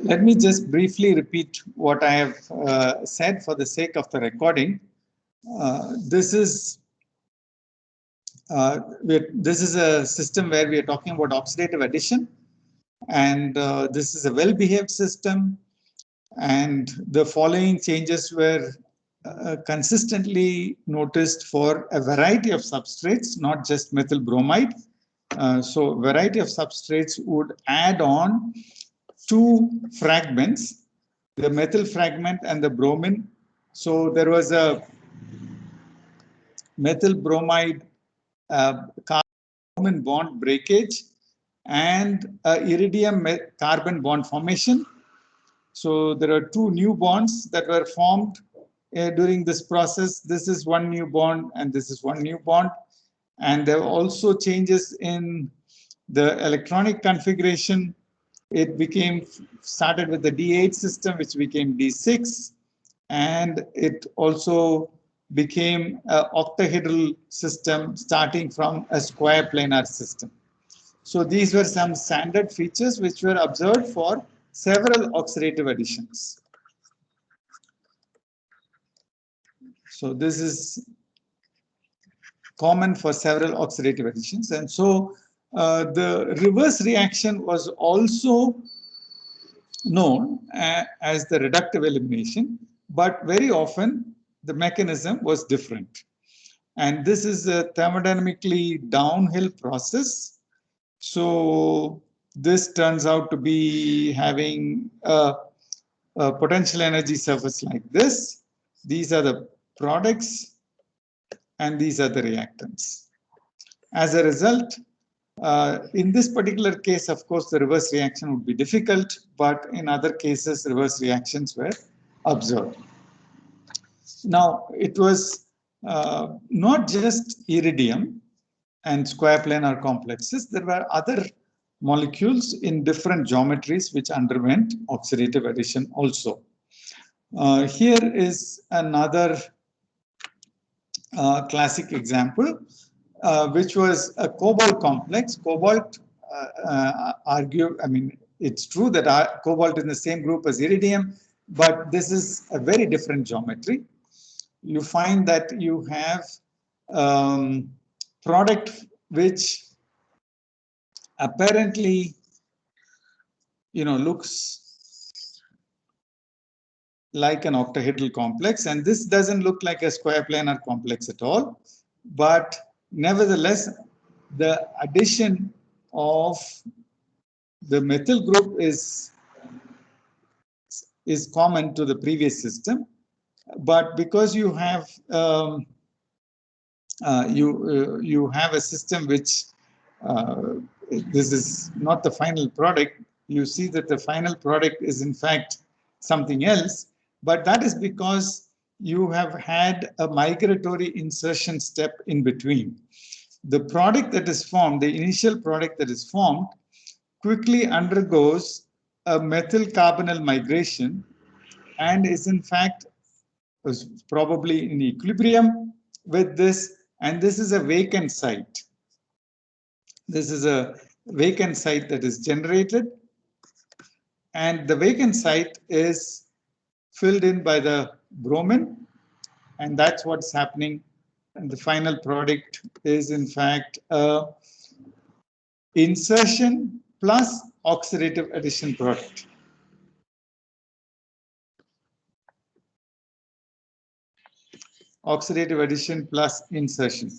Let me just briefly repeat what I have said for the sake of the recording. This is a system where we are talking about oxidative addition, and this is a well-behaved system. And the following changes were consistently noticed for a variety of substrates, not just methyl bromide. So, a variety of substrates would add on two fragments, the methyl fragment and the bromine. So, there was a methyl bromide carbon bond breakage and iridium carbon bond formation. So there are two new bonds that were formed during this process. This is one new bond and this is one new bond. And there are also changes in the electronic configuration. It started with the D8 system, which became D6. And it also became an octahedral system starting from a square planar system. So these were some standard features which were observed for several oxidative additions. So this is common for several oxidative additions. And so the reverse reaction was also known as the reductive elimination, but very often the mechanism was different. And this is a thermodynamically downhill process. So this turns out to be having a potential energy surface like this. These are the products and these are the reactants. As a result, in this particular case, of course, the reverse reaction would be difficult, but in other cases, reverse reactions were observed. Now, it was not just iridium and square planar complexes. There were other molecules in different geometries which underwent oxidative addition also. Here is another classic example, which was a cobalt complex. Cobalt, it's true that cobalt is in the same group as iridium, but this is a very different geometry. You find that you have product which apparently, looks like an octahedral complex, and this doesn't look like a square planar complex at all. But nevertheless, the addition of the methyl group is common to the previous system. But because you have you have a system which this is not the final product, you see that the final product is in fact something else, but that is because you have had a migratory insertion step in between. The product that is formed, the initial product that is formed, quickly undergoes a methyl carbonyl migration and is in fact probably in equilibrium with this, and this is a vacant site. This is a vacant site that is generated, and the vacant site is filled in by the bromine, and that's what's happening. And the final product is in fact insertion plus oxidative addition product. Oxidative addition plus insertion.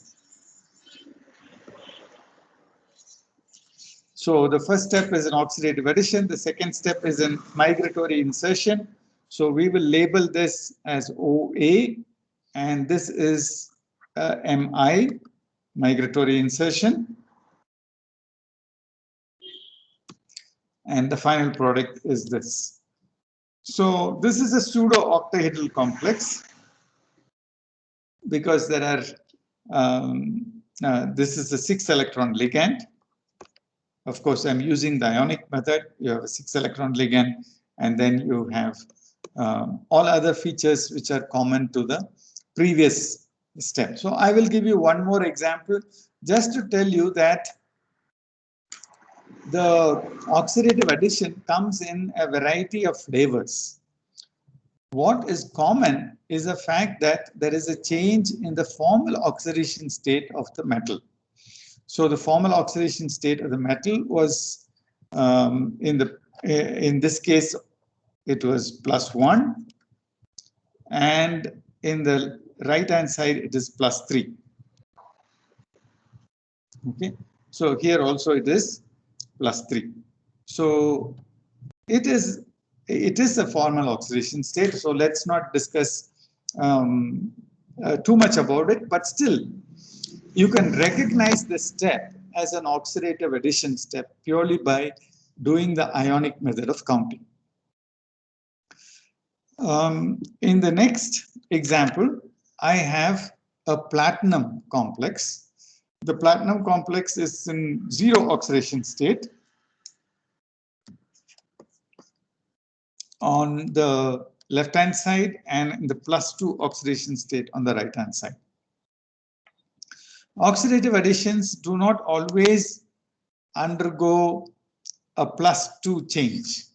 So the first step is an oxidative addition. The second step is a migratory insertion. So we will label this as OA, and this is MI, migratory insertion. And the final product is this. So this is a pseudo-octahedral complex because there are, this is a 6-electron ligand. Of course, I'm using the ionic method. You have a 6-electron ligand, and then you have all other features which are common to the previous step. So I will give you one more example just to tell you that the oxidative addition comes in a variety of flavors. What is common is the fact that there is a change in the formal oxidation state of the metal. So the formal oxidation state of the metal was in this case it was +1, and in the right hand side it is +3. Okay, so here also it is +3. So it is a formal oxidation state. So let's not discuss too much about it, but still you can recognize this step as an oxidative addition step purely by doing the ionic method of counting. In the next example, I have a platinum complex. The platinum complex is in 0 oxidation state on the left hand side and in the +2 oxidation state on the right hand side. Oxidative additions do not always undergo a +2 change.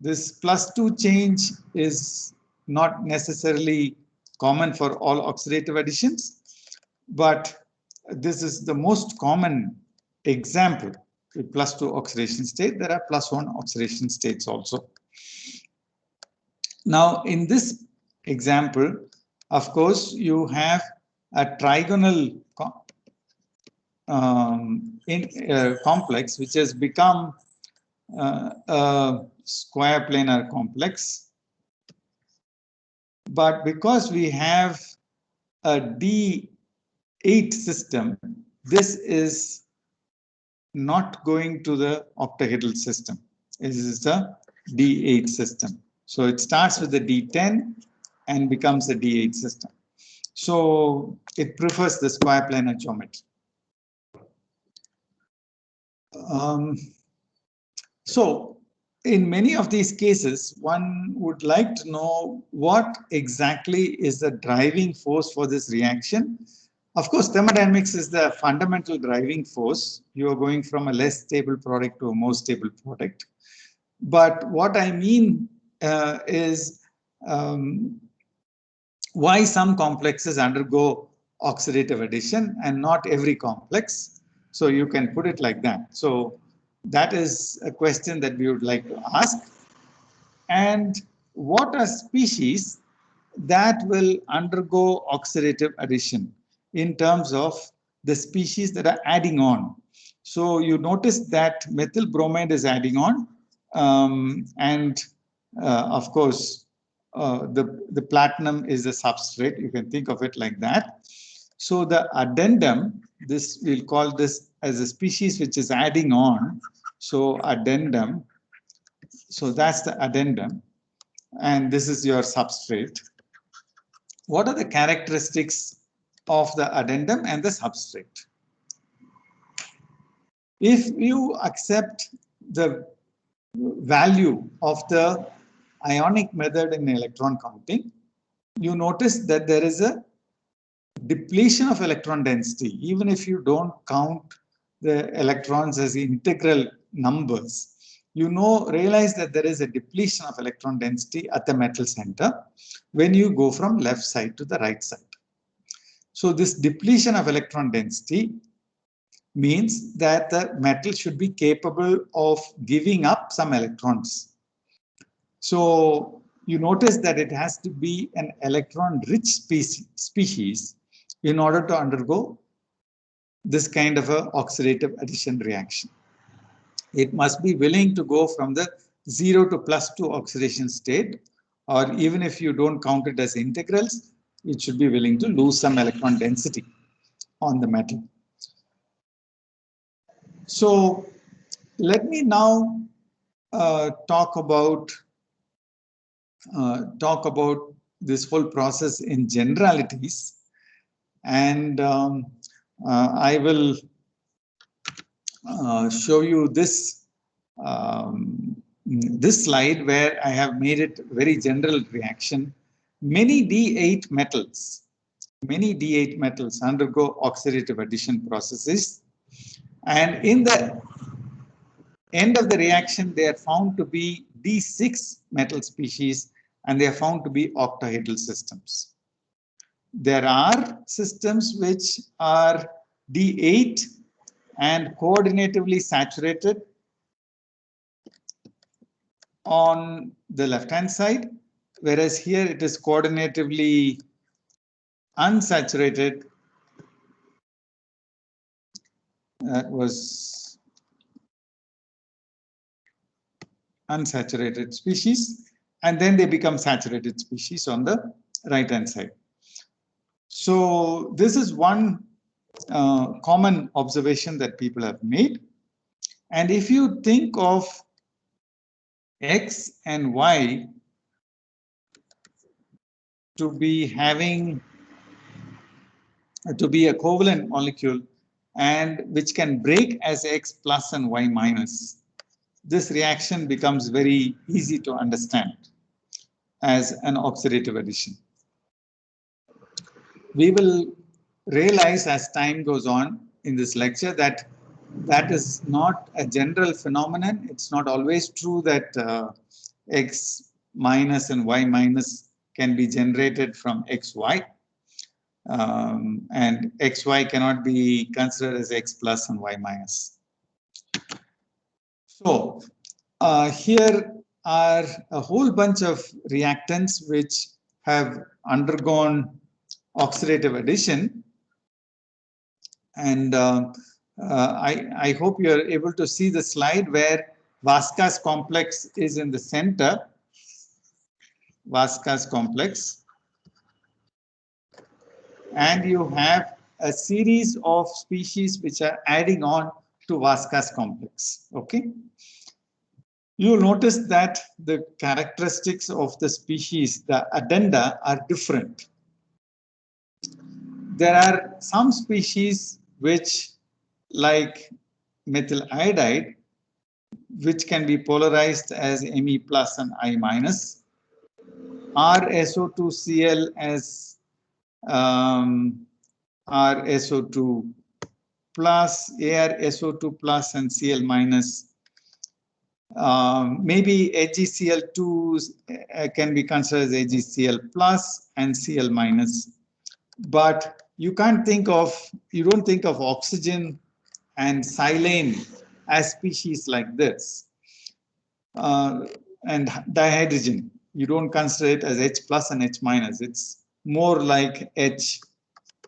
This +2 change is not necessarily common for all oxidative additions, but this is the most common example with +2 oxidation state. There are +1 oxidation states also. Now, in this example, of course, you have a trigonal complex which has become a square planar complex. But because we have a D8 system, this is not going to the octahedral system. This is the D8 system. So it starts with the D10 and becomes a D8 system. So it prefers the square planar geometry. So in many of these cases, one would like to know what exactly is the driving force for this reaction. Of course, thermodynamics is the fundamental driving force. You are going from a less stable product to a more stable product. But what I mean is why some complexes undergo oxidative addition and not every complex. So you can put it like that. So that is a question that we would like to ask. And what are species that will undergo oxidative addition in terms of the species that are adding on? So you notice that methyl bromide is adding on, and of course, the platinum is a substrate. You can think of it like that. So the addendum, this we'll call this as a species which is adding on. So addendum, so that's the addendum, and this is your substrate. What are the characteristics of the addendum and the substrate? If you accept the value of the ionic method in electron counting, you notice that there is a depletion of electron density. Even if you don't count the electrons as integral numbers, you realize that there is a depletion of electron density at the metal center when you go from left side to the right side. So this depletion of electron density means that the metal should be capable of giving up some electrons. So you notice that it has to be an electron-rich species in order to undergo this kind of an oxidative addition reaction. It must be willing to go from the 0 to +2 oxidation state, or even if you don't count it as integrals, it should be willing to lose some electron density on the metal. So let me now talk about this whole process in generalities, and I will show you this this slide where I have made it very general reaction. Many D8 metals undergo oxidative addition processes, and in the end of the reaction, they are found to be D6 metal species and they are found to be octahedral systems. There are systems which are D8 and coordinatively saturated on the left-hand side, whereas here it is coordinatively unsaturated. That was unsaturated species, and then they become saturated species on the right-hand side. So this is one common observation that people have made. And if you think of X and Y to be having to be a covalent molecule and which can break as X plus and Y minus, this reaction becomes very easy to understand as an oxidative addition. We will realize as time goes on in this lecture that that is not a general phenomenon. It's not always true that X minus and Y minus can be generated from XY. And XY cannot be considered as X plus and Y minus. So here are a whole bunch of reactants which have undergone oxidative addition. And I hope you are able to see the slide where Vaska's complex is in the center. Vaska's complex. And you have a series of species which are adding on to Vaska's complex. Okay. You'll notice that the characteristics of the species, the addenda, are different. There are some species which, like methyl iodide, which can be polarized as Me plus and I minus, RSO2Cl as RSO2 plus, ArSO2 plus and Cl minus. Maybe AgCl2 can be considered as AgCl plus and Cl minus. But you don't think of oxygen and silane as species like this. And dihydrogen, you don't consider it as H plus and H minus. It's more like H,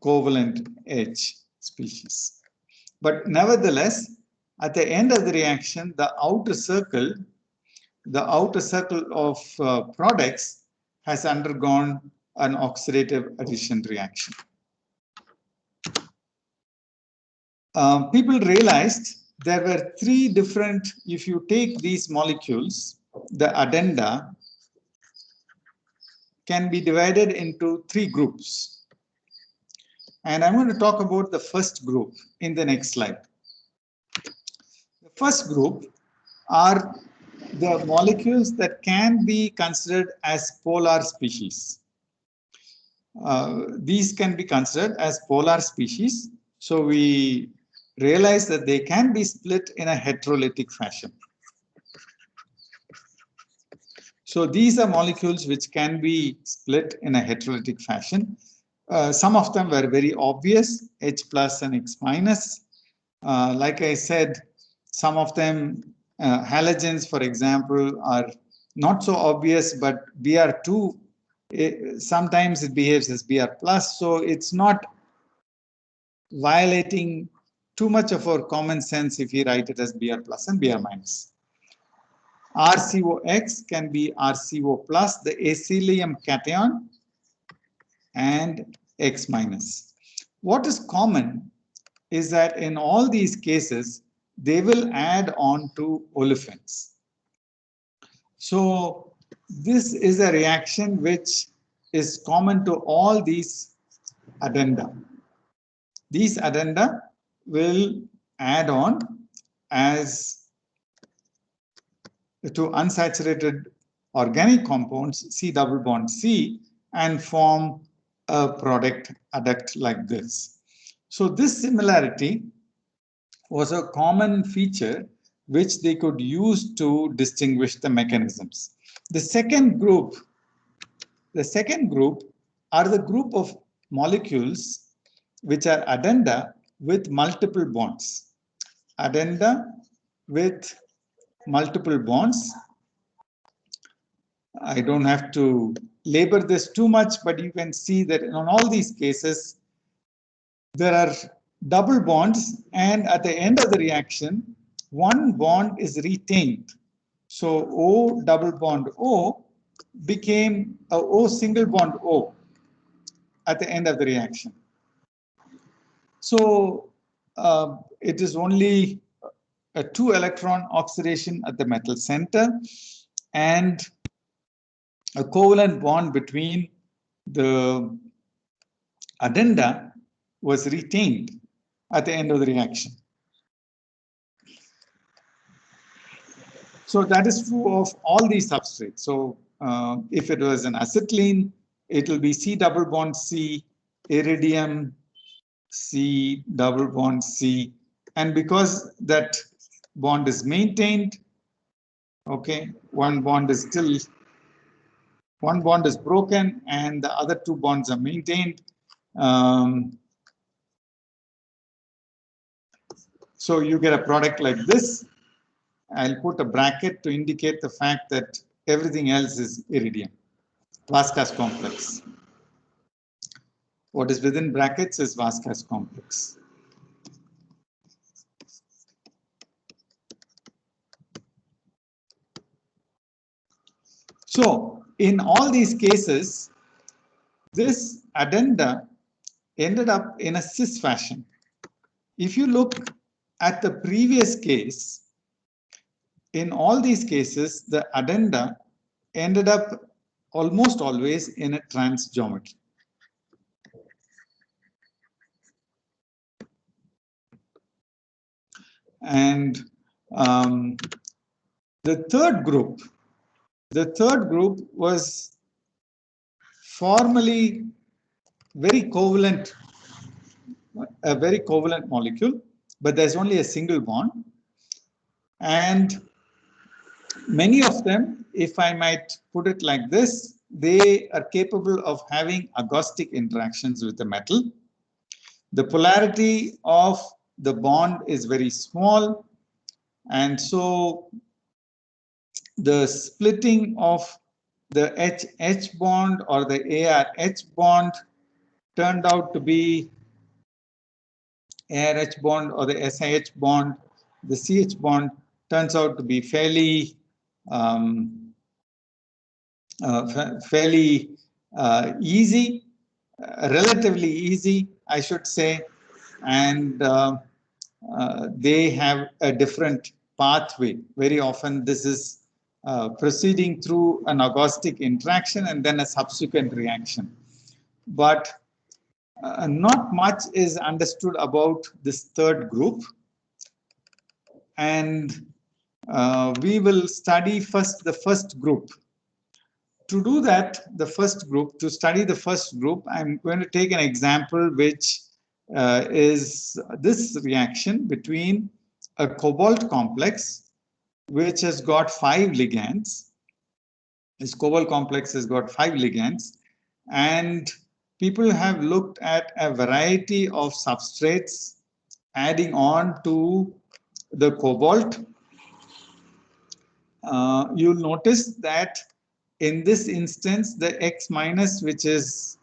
covalent H species. But nevertheless, at the end of the reaction, the outer circle of products has undergone an oxidative addition reaction. People realized there were three different, if you take these molecules, the addenda can be divided into three groups. And I'm going to talk about the first group in the next slide. The first group are the molecules that can be considered as polar species. These can be considered as polar species. So we realize that they can be split in a heterolytic fashion. So these are molecules which can be split in a heterolytic fashion. Some of them were very obvious, H plus and X minus. Like I said, some of them, halogens, for example, are not so obvious, but Br2, sometimes it behaves as Br plus, so it's not violating too much of our common sense if we write it as Br plus and Br minus. RCOX can be RCO plus, the acylium cation, and X minus. What is common is that in all these cases, they will add on to olefins. So this is a reaction which is common to all these addenda. These addenda will add on as to unsaturated organic compounds, C double bond C, and form a product adduct like this. So this similarity was a common feature which they could use to distinguish the mechanisms. The second group are the group of molecules which are addenda with multiple bonds. Addenda with multiple bonds. I don't have to labor this too much, but you can see that in all these cases, there are double bonds, and at the end of the reaction, one bond is retained. So O double bond O became a O single bond O at the end of the reaction. So it is only a 2-electron oxidation at the metal center, and a covalent bond between the addenda was retained at the end of the reaction. So that is true of all these substrates. So if it was an acetylene, it will be C double bond C, iridium, C double bond C. And because that bond is maintained, okay, one bond is broken and the other two bonds are maintained. So you get a product like this. I'll put a bracket to indicate the fact that everything else is iridium, Vasquez complex. What is within brackets is Vasquez complex. So in all these cases, this addenda ended up in a cis fashion. If you look at the previous case, in all these cases, the addenda ended up almost always in a trans geometry. And the third group was formally very covalent, a very covalent molecule, but there's only a single bond. And many of them, if I might put it like this, they are capable of having agostic interactions with the metal. The polarity of the bond is very small, and so the splitting of the H bond or the AR-H bond turned out to be AR-H bond or the SiH bond. The CH bond turns out to be fairly easy, relatively easy, I should say, and they have a different pathway. Very often this is proceeding through an agostic interaction and then a subsequent reaction. But not much is understood about this third group. And we will study first the first group. To do that, to study the first group, I'm going to take an example which is this reaction between a cobalt complex which has got 5 ligands. This cobalt complex has got 5 ligands, and people have looked at a variety of substrates adding on to the cobalt. You'll notice that in this instance, the X minus, which is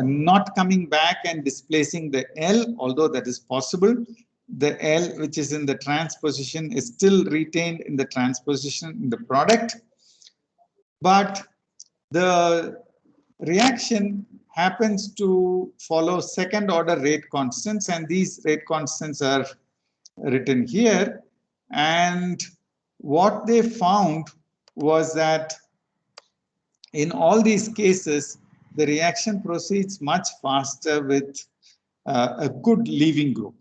not coming back and displacing the L, although that is possible, the L, which is in the trans position, is still retained in the trans position in the product. But the reaction happens to follow second order rate constants, and these rate constants are written here. And what they found was that in all these cases, the reaction proceeds much faster with a good leaving group.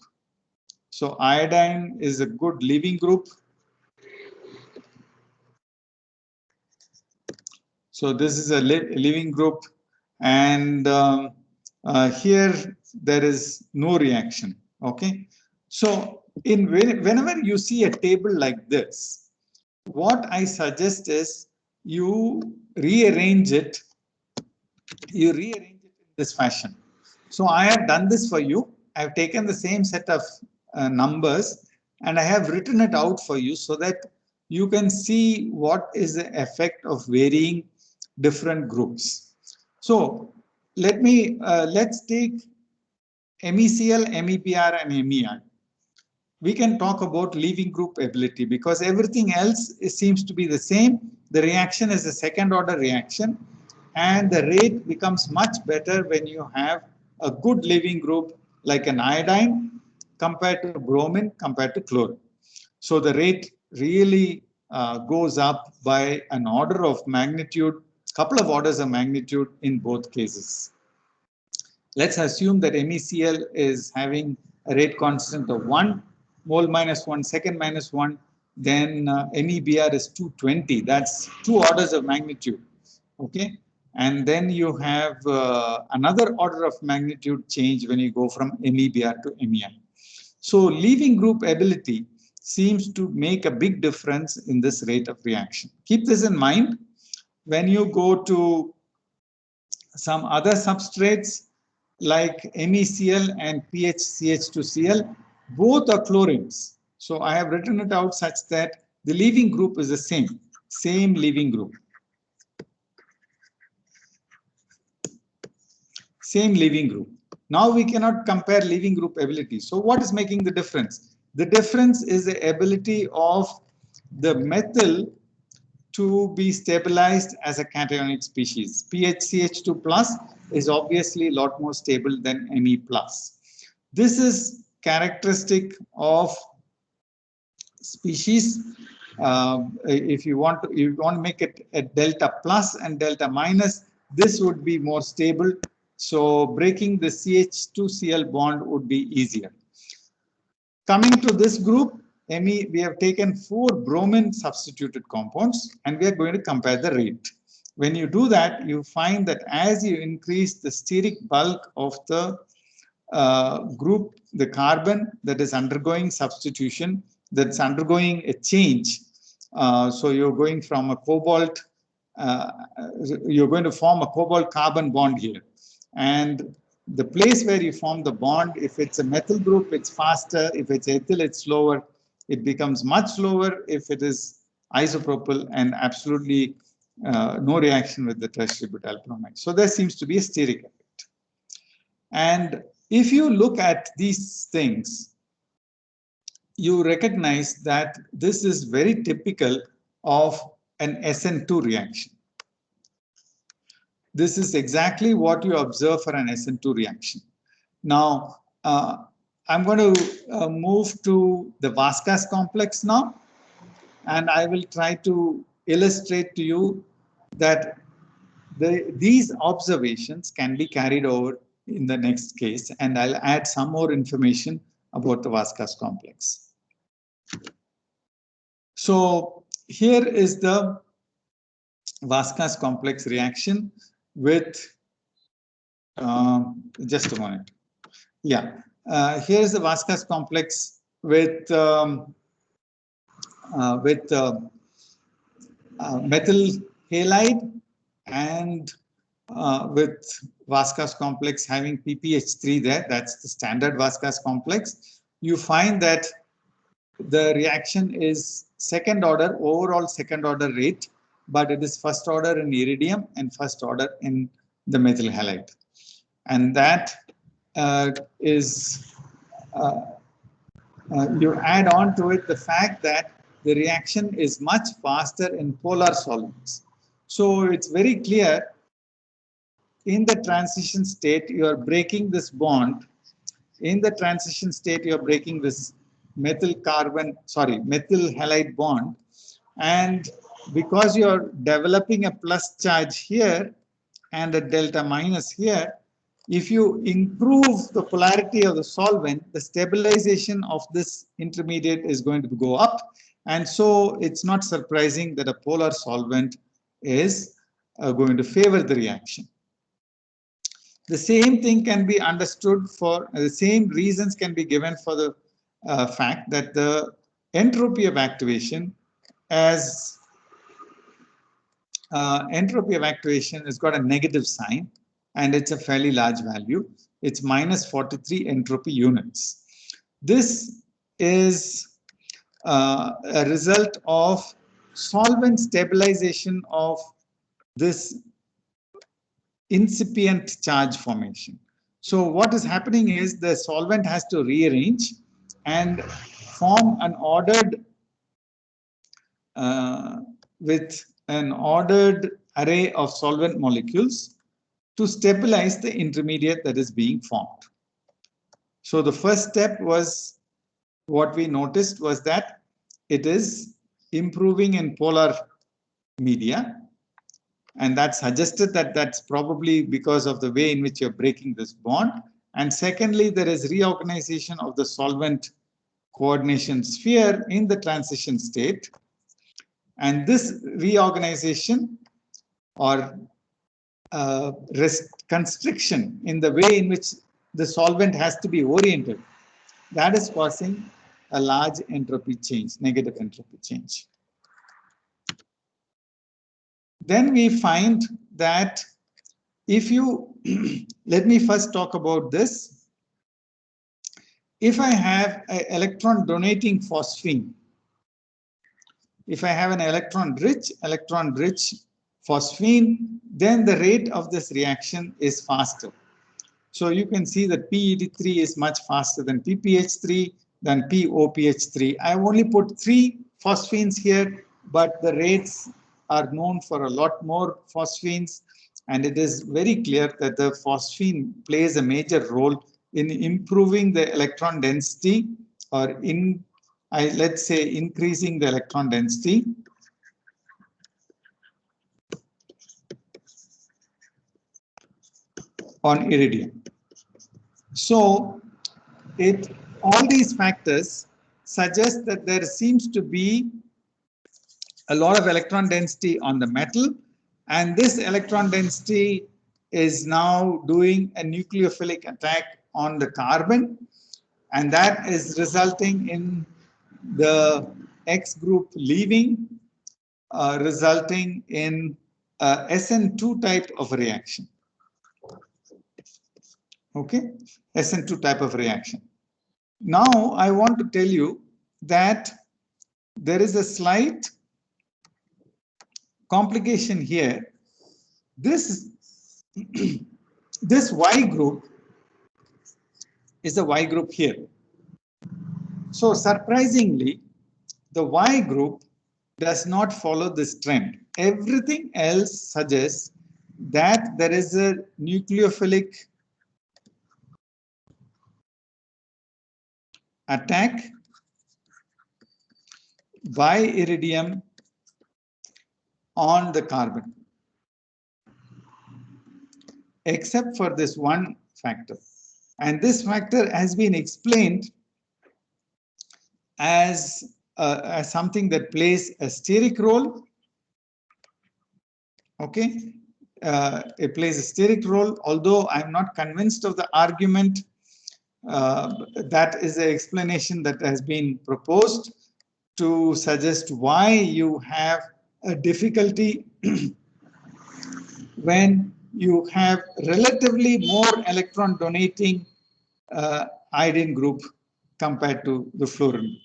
So iodine is a good leaving group. So this is a leaving group, and here there is no reaction. Okay, So whenever you see a table like this, what I suggest is you rearrange it, in this fashion. So I have done this for you. I have taken the same set of numbers and I have written it out for you so that you can see what is the effect of varying different groups. So let's take MECL, MEBR, and MEI. We can talk about leaving group ability because everything else seems to be the same. The reaction is a second order reaction and the rate becomes much better when you have a good leaving group like an iodine compared to bromine compared to chlorine. So the rate really goes up by an order of magnitude, couple of orders of magnitude in both cases. Let's assume that MECL is having a rate constant of 1 mole minus 1 second minus 1, then MEBR is 220. That's 2 orders of magnitude. Okay. And then you have another order of magnitude change when you go from MEBR to MEI. So leaving group ability seems to make a big difference in this rate of reaction. Keep this in mind when you go to some other substrates like MECL and PHCH2Cl, both are chlorines. So I have written it out such that the leaving group is the same leaving group. Same leaving group. Now we cannot compare leaving group ability. So what is making the difference? The difference is the ability of the methyl to be stabilized as a cationic species. PHCH2 plus is obviously a lot more stable than Me plus. This is characteristic of species. If you want to make it a delta plus and delta minus, this would be more stable. So breaking the CH2Cl bond would be easier. Coming to this group, we have taken 4 bromine substituted compounds and we are going to compare the rate. When you do that, you find that as you increase the steric bulk of the group, the carbon that is undergoing substitution, that's undergoing a change. So you're going from a cobalt, you're going to form a cobalt carbon bond here. And the place where you form the bond, if it's a methyl group, it's faster. If it's ethyl, it's slower. It becomes much slower if it is isopropyl and absolutely no reaction with the tertiary butyl bromide. So there seems to be a steric effect. And if you look at these things, you recognize that this is very typical of an SN2 reaction. This is exactly what you observe for an SN2 reaction. Now, I'm going to move to the Vasquez complex now, and I will try to illustrate to you that these observations can be carried over in the next case, and I'll add some more information about the Vasquez complex. So here is the Vasquez complex reaction with, just a moment. Yeah, here's the Vasquez complex with methyl halide and with Vasquez complex having PPH3 there. That's the standard Vasquez complex. You find that the reaction is second order, overall second order rate, but it is first order in iridium and first order in the methyl halide. And that you add on to it the fact that the reaction is much faster in polar solvents. So it's very clear in the transition state, you are breaking this bond. In the transition state, you are breaking this methyl halide bond. And because you are developing a plus charge here and a delta minus here, if you improve the polarity of the solvent, the stabilization of this intermediate is going to go up. And so it's not surprising that a polar solvent is going to favor the reaction. The same thing can be understood for the same reasons can be given for the fact that the entropy of activation has got a negative sign, and it's a fairly large value. It's minus 43 entropy units. This is a result of solvent stabilization of this incipient charge formation. So what is happening is the solvent has to rearrange and form an ordered with an ordered array of solvent molecules to stabilize the intermediate that is being formed. So the first step was, what we noticed was that it is improving in polar media, and that suggested that that's probably because of the way in which you're breaking this bond. And secondly, there is reorganization of the solvent coordination sphere in the transition state. And this reorganization or constriction in the way in which the solvent has to be oriented, that is causing a large entropy change, negative entropy change. Then we find that if you, let me first talk about this. If I have an electron donating phosphine, if I have an electron rich phosphine, then the rate of this reaction is faster. So you can see that PED3 is much faster than PPH3, than POPH3. I only put 3 phosphines here, but the rates are known for a lot more phosphines, and it is very clear that the phosphine plays a major role in improving the electron density, or let's say increasing the electron density on iridium. So all these factors suggest that there seems to be a lot of electron density on the metal, and this electron density is now doing a nucleophilic attack on the carbon, and that is resulting in the X group leaving, resulting in a SN2 type of reaction. Okay, SN2 type of reaction. Now I want to tell you that there is a slight complication here. This Y group is a Y group here. So surprisingly, the Y group does not follow this trend. Everything else suggests that there is a nucleophilic attack by iridium on the carbon, except for this one factor. And this factor has been explained as something that plays a steric role. Okay, it plays a steric role, although I'm not convinced of the argument. That is the explanation that has been proposed to suggest why you have a difficulty when you have relatively more electron donating iodine group compared to the fluorine.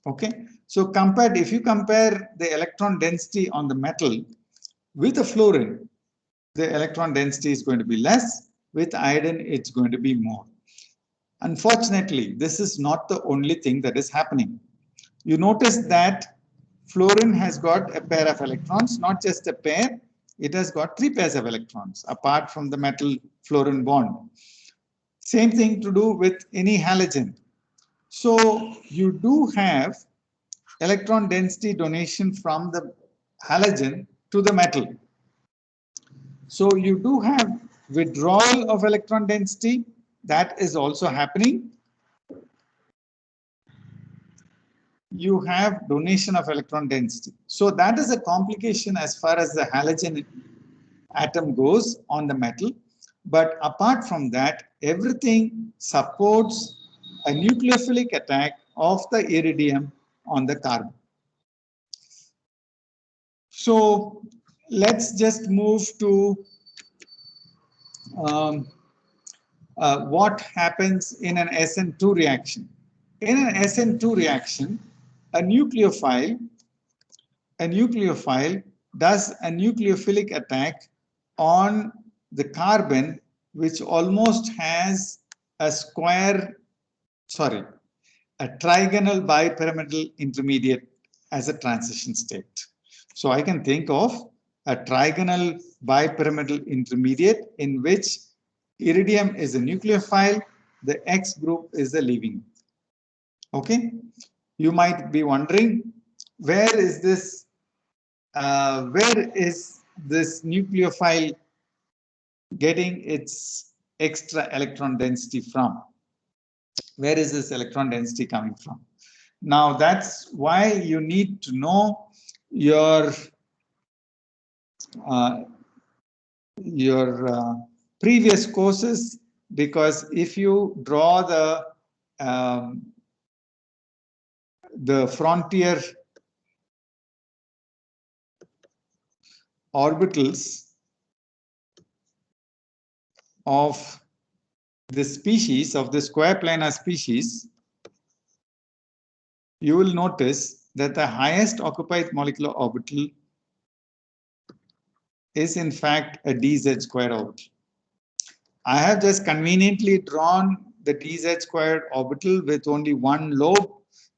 Okay, so if you compare the electron density on the metal with the fluorine, the electron density is going to be less. With iodine, it's going to be more. Unfortunately, this is not the only thing that is happening. You notice that fluorine has got a pair of electrons, not just a pair, it has got 3 pairs of electrons apart from the metal fluorine bond. Same thing to do with any halogen. So you do have electron density donation from the halogen to the metal. So you do have withdrawal of electron density, that is also happening. You have donation of electron density. So that is a complication as far as the halogen atom goes on the metal. But apart from that, everything supports a nucleophilic attack of the iridium on the carbon. So let's just move to what happens in an SN2 reaction. In an SN2 reaction, a nucleophile does a nucleophilic attack on the carbon, which almost has a trigonal bipyramidal intermediate as a transition state. So I can think of a trigonal bipyramidal intermediate in which iridium is a nucleophile, the X group is the leaving. Okay, you might be wondering, where is this nucleophile getting its extra electron density from? Where is this electron density coming from? Now, that's why you need to know your previous courses, because if you draw the frontier orbitals of the species, of the square planar species, you will notice that the highest occupied molecular orbital is in fact a dz squared orbital. I have just conveniently drawn the dz squared orbital with only one lobe,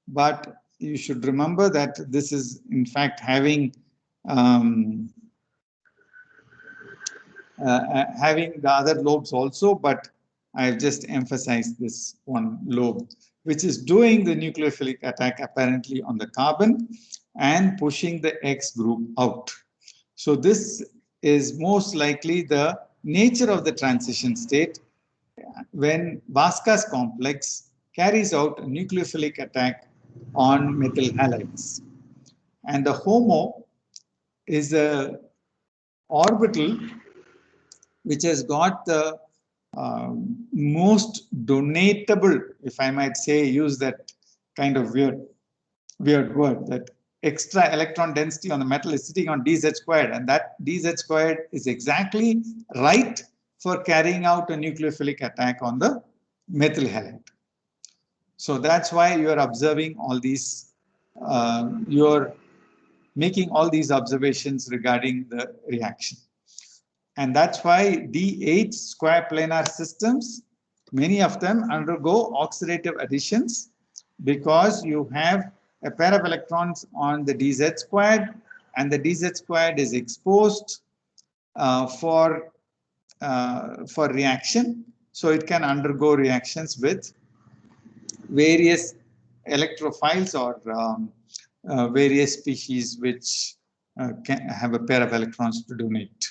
but you should remember that this is in fact having having the other lobes also, but I've just emphasized this one lobe, which is doing the nucleophilic attack apparently on the carbon and pushing the X group out. So this is most likely the nature of the transition state when Vaska's complex carries out a nucleophilic attack on methyl halides. And the HOMO is a orbital which has got the most donatable, if I might say, use that kind of weird word, that extra electron density on the metal is sitting on dz squared, and that dz squared is exactly right for carrying out a nucleophilic attack on the methyl halide. So that's why you are observing all these, you're making all these observations regarding the reaction. And that's why D8 square planar systems, many of them undergo oxidative additions because you have a pair of electrons on the dz squared, and the dz squared is exposed for reaction. So it can undergo reactions with various electrophiles or various species which can have a pair of electrons to donate.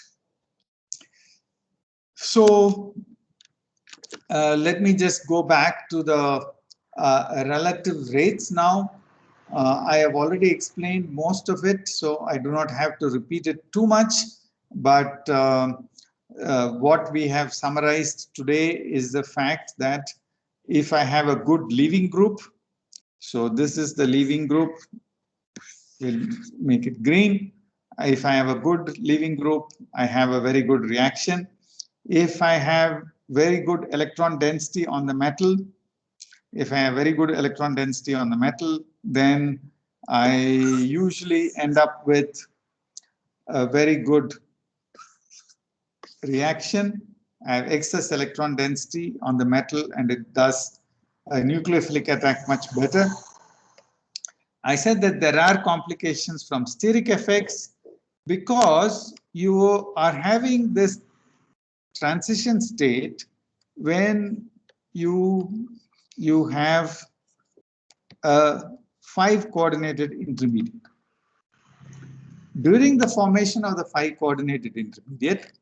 So let me just go back to the relative rates now. I have already explained most of it, so I do not have to repeat it too much. But what we have summarized today is the fact that if I have a good leaving group, so this is the leaving group, we'll make it green. If I have a good leaving group, I have a very good reaction. If I have very good electron density on the metal, then I usually end up with a very good reaction. I have excess electron density on the metal, and it does a nucleophilic attack much better. I said that there are complications from steric effects because you are having this transition state when you have a 5-coordinated intermediate. During the formation of the 5-coordinated intermediate,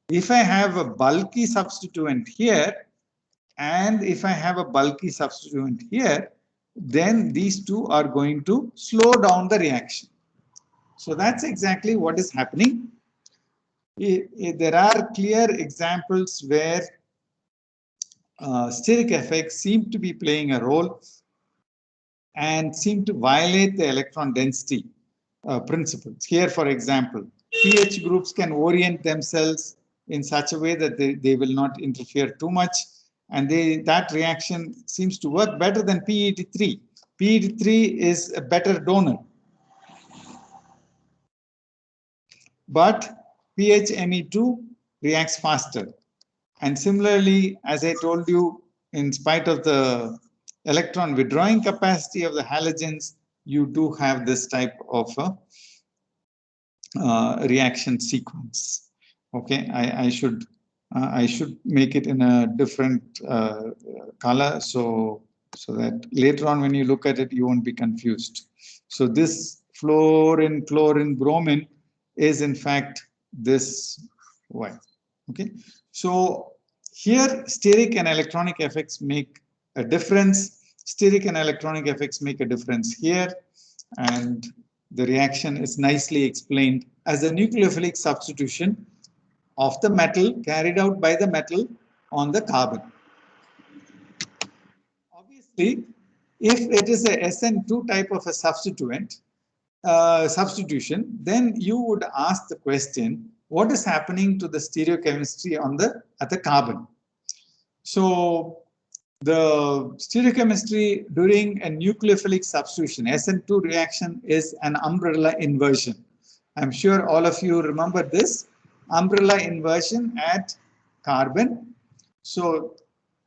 if I have a bulky substituent here and if I have a bulky substituent here, then these two are going to slow down the reaction. So that's exactly what is happening. There are clear examples where steric effects seem to be playing a role and seem to violate the electron density principles. Here, for example, pH groups can orient themselves in such a way that they will not interfere too much, and that reaction seems to work better than PET3. PET3 is a better donor. But PHME2 reacts faster. And similarly, as I told you, in spite of the electron withdrawing capacity of the halogens, you do have this type of reaction sequence. Okay, I should make it in a different color so that later on when you look at it, you won't be confused. So this fluorine, chlorine, bromine is in fact this white. Okay, so here steric and electronic effects make a difference. Steric and electronic effects make a difference here, and the reaction is nicely explained as a nucleophilic substitution of the metal carried out by the metal on the carbon. Obviously, if it is a SN2 type of a substitution, then you would ask the question, what is happening to the stereochemistry at the carbon? So the stereochemistry during a nucleophilic substitution, SN2 reaction, is an umbrella inversion. I'm sure all of you remember this umbrella inversion at carbon. So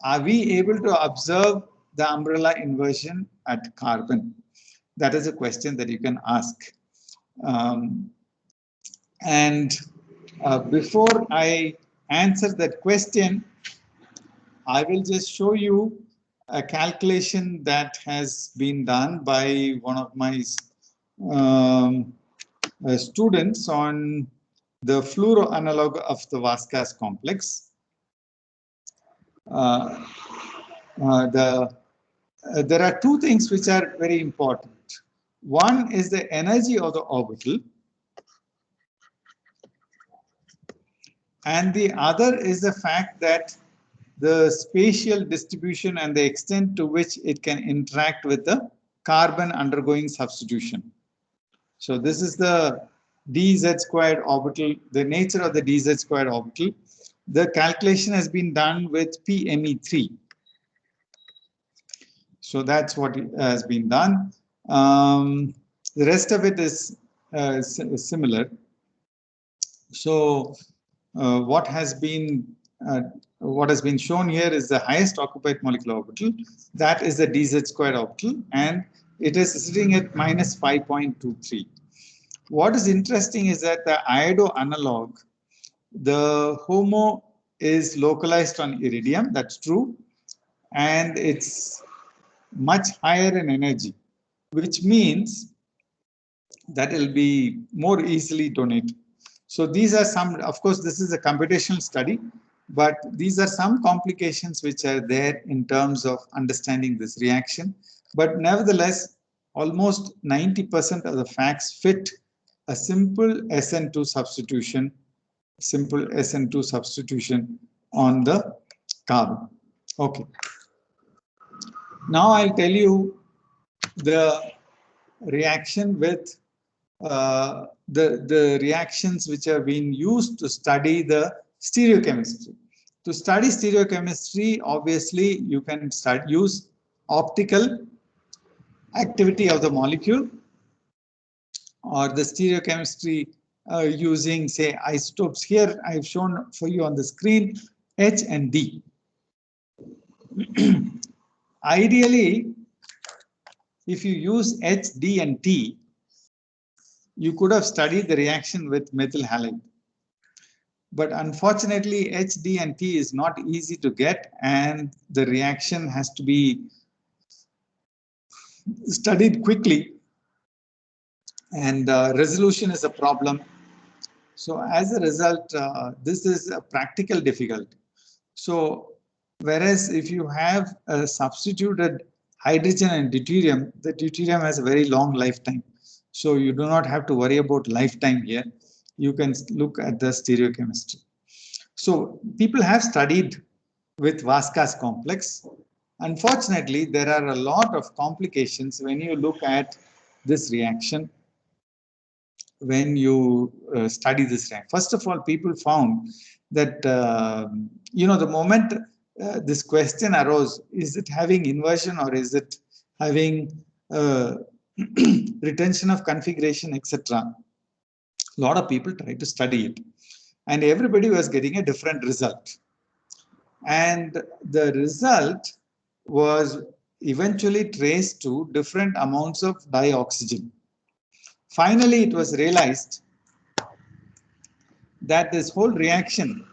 are we able to observe the umbrella inversion at carbon? That is a question that you can ask. Before I answer that question, I will just show you a calculation that has been done by one of my students on the fluoro analog of the Vasquez complex. There are two things which are very important. One is the energy of the orbital, and the other is the fact that the spatial distribution and the extent to which it can interact with the carbon undergoing substitution. So this is the dz squared orbital, the nature of the dz squared orbital. The calculation has been done with PME3. So that's what has been done. The rest of it is similar. So what has been shown here is the highest occupied molecular orbital. That is the dz squared orbital, and it is sitting at minus 5.23. What is interesting is that the iodo analog, the HOMO is localized on iridium. That's true, and it's much higher in energy, which means that it will be more easily donated. So these are some, of course, this is a computational study, but these are some complications which are there in terms of understanding this reaction. But nevertheless, almost 90% of the facts fit a simple SN2 substitution, on the carbon. Okay. Now I'll tell you the reaction with the reactions which have been used to study the stereochemistry. To study stereochemistry, obviously you can use optical activity of the molecule, or the stereochemistry using, say, isotopes. Here I've shown for you on the screen H and D. Ideally, if you use H, D, and T, you could have studied the reaction with methyl halide. But unfortunately, H, D, and T is not easy to get, and the reaction has to be studied quickly, and resolution is a problem. So as a result, this is a practical difficulty. So whereas if you have a substituted hydrogen and deuterium, the deuterium has a very long lifetime. So you do not have to worry about lifetime here. You can look at the stereochemistry. So people have studied with Vasca's complex. Unfortunately, there are a lot of complications when you look at this reaction, when you study this reaction. First of all, people found that, the moment this question arose, is it having inversion or is it having uh, retention of configuration, etc. A lot of people tried to study it, and everybody was getting a different result. And the result was eventually traced to different amounts of dioxygen. Finally, it was realized that this whole reaction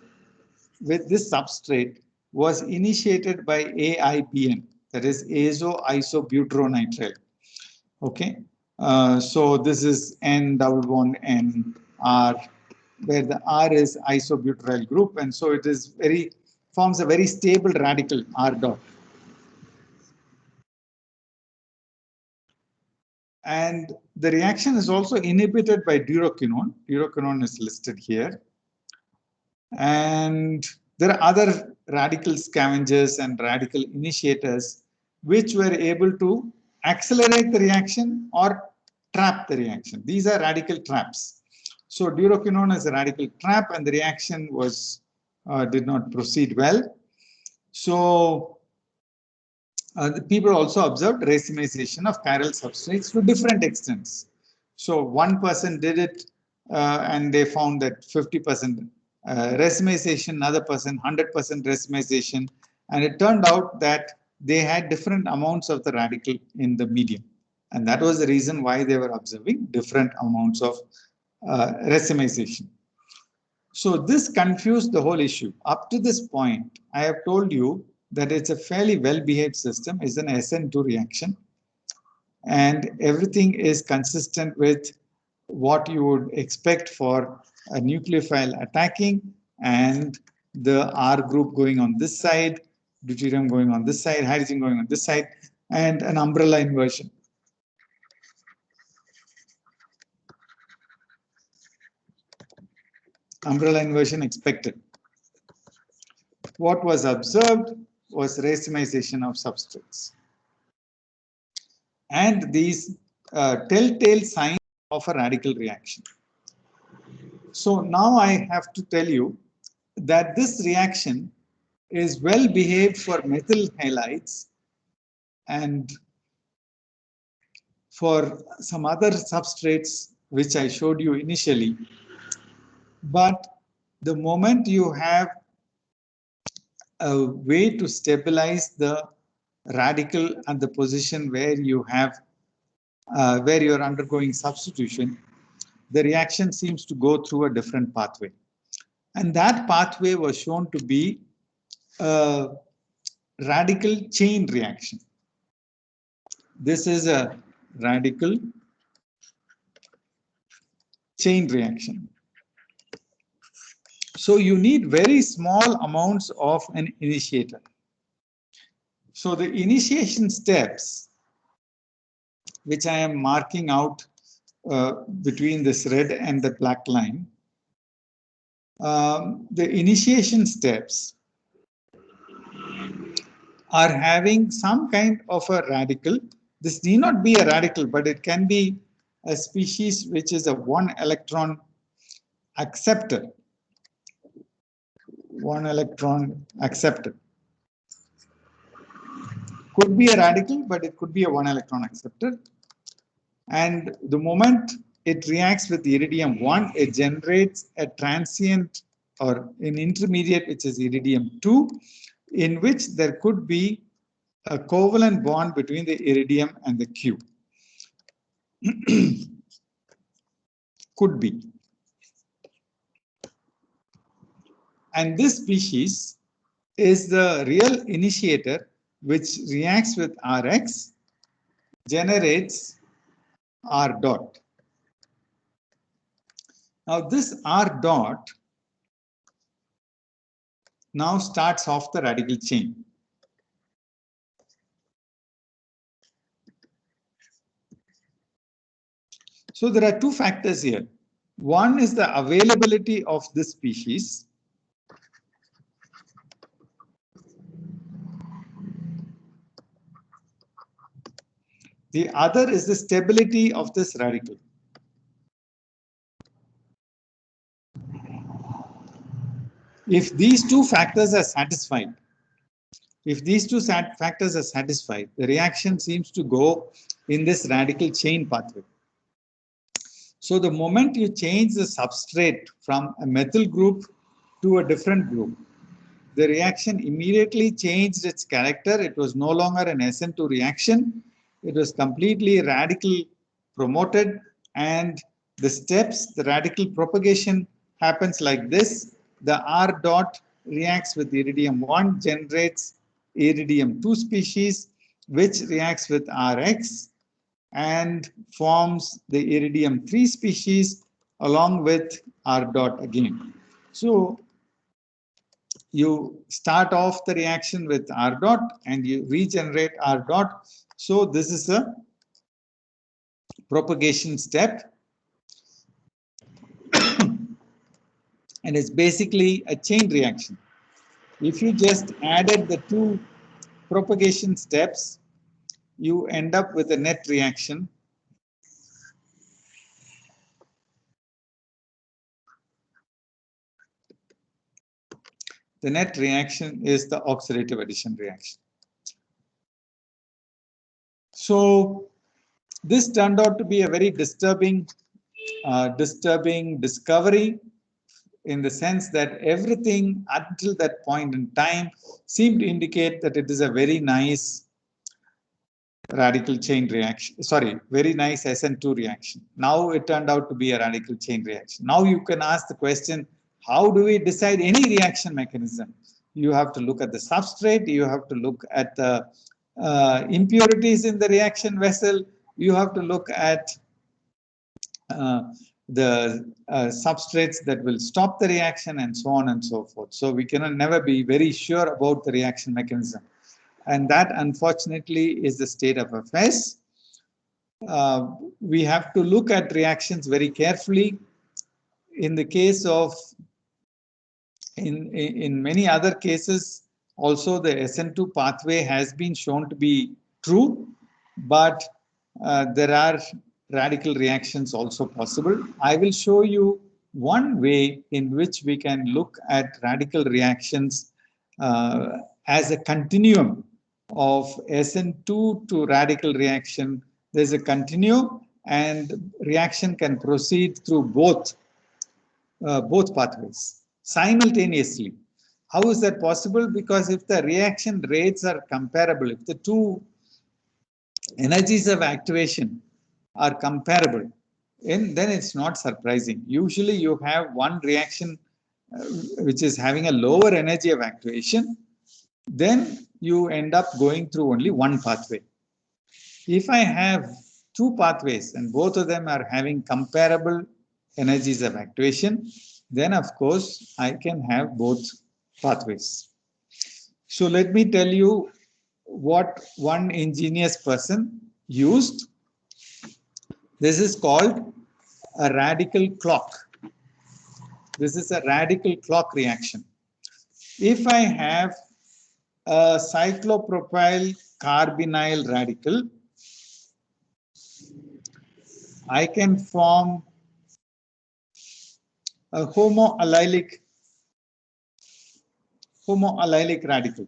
with this substrate was initiated by AIBN, that is azo-isobutronitrile. Okay, so this is N double bond N R, where the R is isobutyryl group, and so it is forms a very stable radical R dot. And the reaction is also inhibited by duroquinone. Duroquinone is listed here. And there are other radical scavengers and radical initiators which were able to accelerate the reaction or trap the reaction. These are radical traps. So duroquinone is a radical trap, and the reaction did not proceed well. So the people also observed racemization of chiral substrates to different extents. So one person did it and they found that 50% racemization, another person 100% racemization, and it turned out that they had different amounts of the radical in the medium. And that was the reason why they were observing different amounts of racemization. So this confused the whole issue. Up to this point, I have told you that it's a fairly well-behaved system. It's an SN2 reaction, and everything is consistent with what you would expect for a nucleophile attacking, and the R group going on this side, deuterium going on this side, hydrogen going on this side, and an umbrella inversion. Umbrella inversion expected. What was observed was racemization of substrates. And these telltale signs of a radical reaction. So now I have to tell you that this reaction is well behaved for methyl halides and for some other substrates which I showed you initially. But the moment you have a way to stabilize the radical at the position where you have where you're undergoing substitution, the reaction seems to go through a different pathway. And that pathway was shown to be a radical chain reaction. This is a radical chain reaction. So you need very small amounts of an initiator. So the initiation steps, which I am marking out between this red and the black line, the initiation steps are having some kind of a radical. This need not be a radical, but it can be a species which is a one electron acceptor. One electron acceptor. Could be a radical, but it could be a one electron acceptor. And the moment it reacts with iridium 1, it generates a transient or an intermediate, which is iridium 2, in which there could be a covalent bond between the iridium and the Q. Could be. And this species is the real initiator which reacts with Rx, generates R dot. Now this R dot now starts off the radical chain. So there are two factors here. One is the availability of this species. The other is the stability of this radical. If these two factors are satisfied, the reaction seems to go in this radical chain pathway. So the moment you change the substrate from a methyl group to a different group, the reaction immediately changed its character. It was no longer an SN2 reaction. It was completely radical promoted, and the radical propagation happens like this. The R dot reacts with iridium 1, generates iridium 2 species, which reacts with Rx and forms the iridium 3 species along with R dot again. So you start off the reaction with R dot and you regenerate R dot. So this is a propagation step. And it's basically a chain reaction. If you just added the two propagation steps, you end up with a net reaction. The net reaction is the oxidative addition reaction. So this turned out to be a very disturbing discovery, in the sense that everything until that point in time seemed to indicate that it is a very nice radical chain reaction, very nice SN2 reaction. Now it turned out to be a radical chain reaction. Now you can ask the question, how do we decide any reaction mechanism? You have to look at the substrate, you have to look at the impurities in the reaction vessel, you have to look at the substrates that will stop the reaction, and so on and so forth. So we cannot never be very sure about the reaction mechanism. And that, unfortunately, is the state of affairs. We have to look at reactions very carefully. In the case of, in many other cases, also the SN2 pathway has been shown to be true, but there are radical reactions also possible. I will show you one way in which we can look at radical reactions as a continuum of SN2 to radical reaction. There's a continuum, and reaction can proceed through both pathways simultaneously. How is that possible? Because if the reaction rates are comparable, if the two energies of activation are comparable, and then it's not surprising. Usually you have one reaction which is having a lower energy of activation, then you end up going through only one pathway. If I have two pathways and both of them are having comparable energies of activation, then of course I can have both pathways. So let me tell you what one ingenious person used. This is called a radical clock. This is a radical clock reaction. If I have a cyclopropyl carbonyl radical, I can form a homoallylic radical.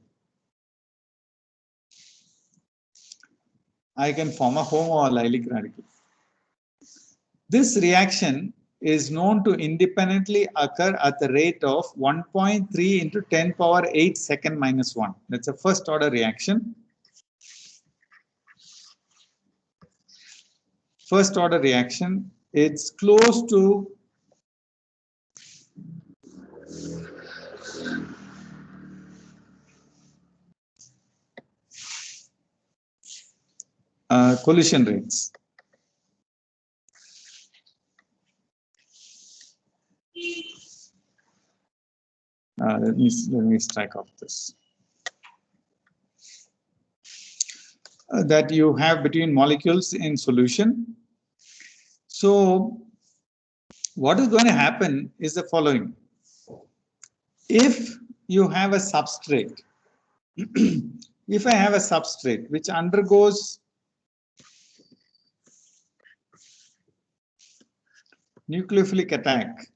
I can form a homoallylic radical. This reaction is known to independently occur at the rate of 1.3 into 10 power 8 second minus 1. That's a first order reaction. First order reaction, it's close to collision rates. Let me strike off this. That you have between molecules in solution. So what is going to happen is the following. If you have a substrate, if I have a substrate which undergoes nucleophilic attack,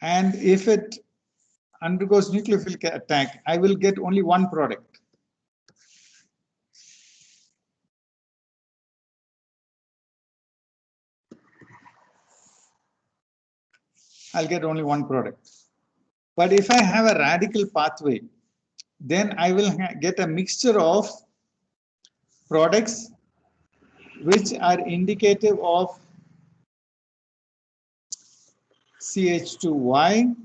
and if it undergoes nucleophilic attack, I will get only one product. I'll get only one product. But if I have a radical pathway, then I will get a mixture of products which are indicative of CH2Y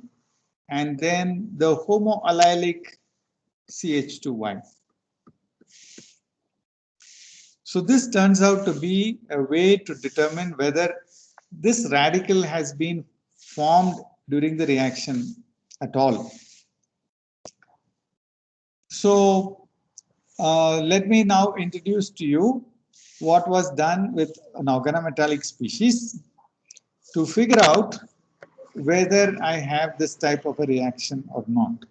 and then the homoallylic CH2Y. So this turns out to be a way to determine whether this radical has been formed during the reaction at all. So let me now introduce to you what was done with an organometallic species to figure out whether I have this type of a reaction or not.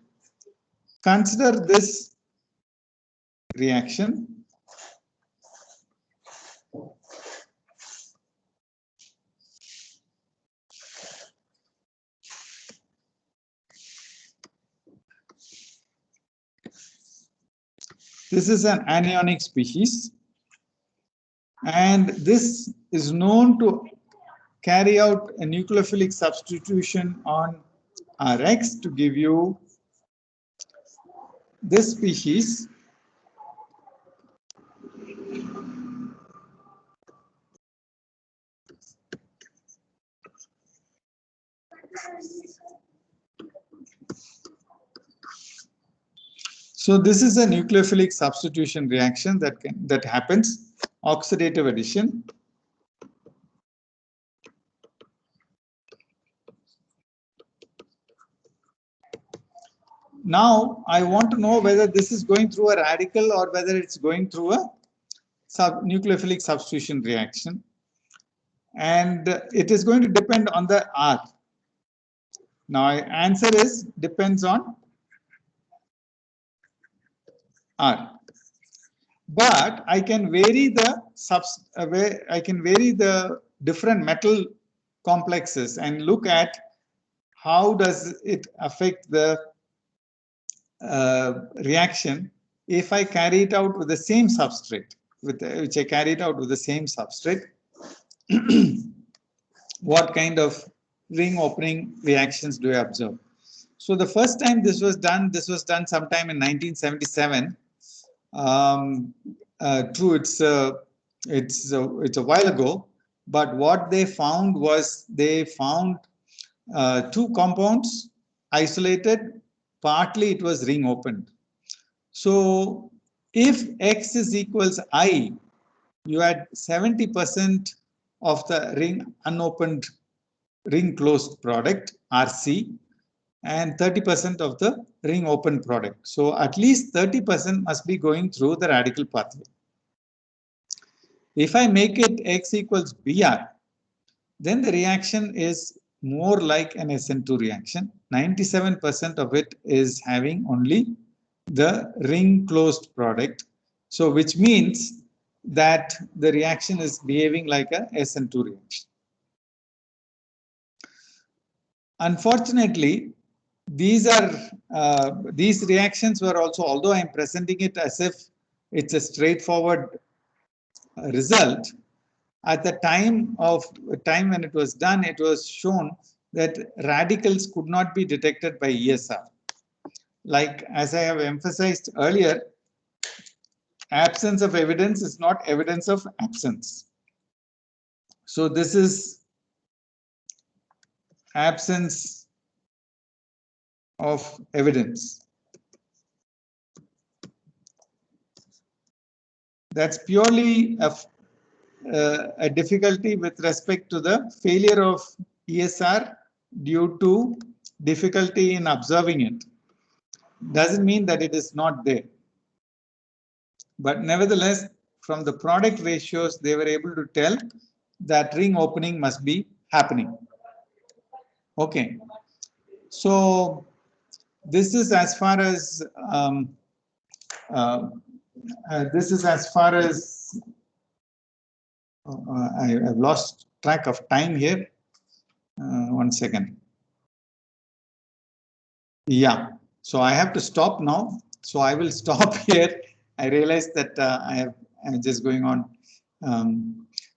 Consider this reaction. This is an anionic species, and this is known to carry out a nucleophilic substitution on Rx to give you this species. So this is a nucleophilic substitution reaction that happens, oxidative addition. Now I want to know whether this is going through a radical or whether it's going through a nucleophilic substitution reaction, and it is going to depend on the R. Now answer is depends on R. But I can vary the different metal complexes and look at how does it affect the reaction if I carry it out with the same substrate, which I carried out with the same substrate. What kind of ring opening reactions do I observe? So the first time this was done sometime in 1977. True, it's a while ago, but what they found was they found two compounds isolated. Partly it was ring opened. So if X is equals I, you had 70% of the ring unopened, ring closed product, RC, and 30% of the ring open product. So at least 30% must be going through the radical pathway. If I make it X equals Br, then the reaction is more like an SN2 reaction. 97% of it is having only the ring closed product. So which means that the reaction is behaving like a SN2 reaction. Unfortunately, these reactions were also, although I'm presenting it as if it's a straightforward result, at the time when it was done, it was shown that radicals could not be detected by ESR. Like as I have emphasized earlier, absence of evidence is not evidence of absence. So this is absence of evidence. That's purely a difficulty with respect to the failure of ESR due to difficulty in observing it. Doesn't mean that it is not there. But nevertheless, from the product ratios, they were able to tell that ring opening must be happening. Okay. So this is as far as I have lost track of time here. 1 second. Yeah, so I have to stop now. So I will stop here. I realize that I'm just going on.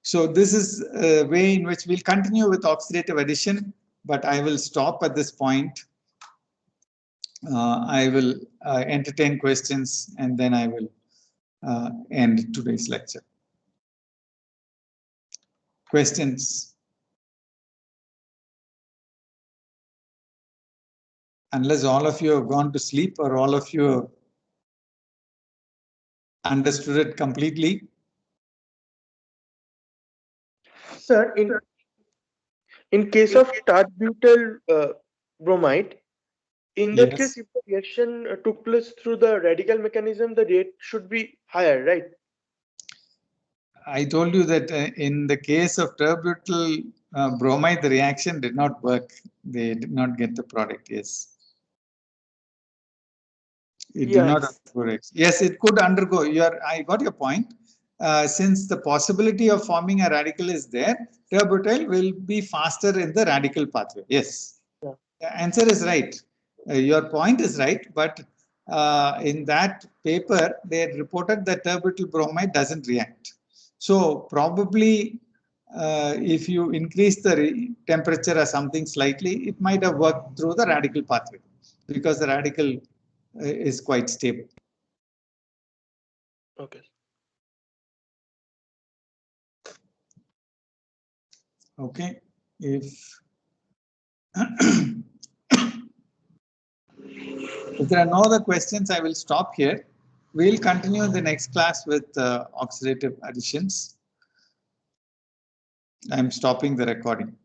So this is a way in which we'll continue with oxidative addition, but I will stop at this point. I will entertain questions and then I will end today's lecture. Questions? Unless all of you have gone to sleep or all of you have understood it completely. Sir, in case of tert-butyl bromide, in that Yes. case, if the reaction took place through the radical mechanism, the rate should be higher, right? I told you that in the case of tert-butyl bromide, the reaction did not work. They did not get the product. Yes. It did not undergo it. Yes, it could undergo. I got your point. Since the possibility of forming a radical is there, tert-butyl will be faster in the radical pathway. Yes. Yeah. The answer is right. Your point is right, but in that paper, they had reported that tert-butyl bromide doesn't react. So probably if you increase the temperature or something slightly, it might have worked through the radical pathway because the radical is quite stable. Okay. Okay. If there are no other questions, I will stop here. We'll continue in the next class with oxidative additions. I'm stopping the recording.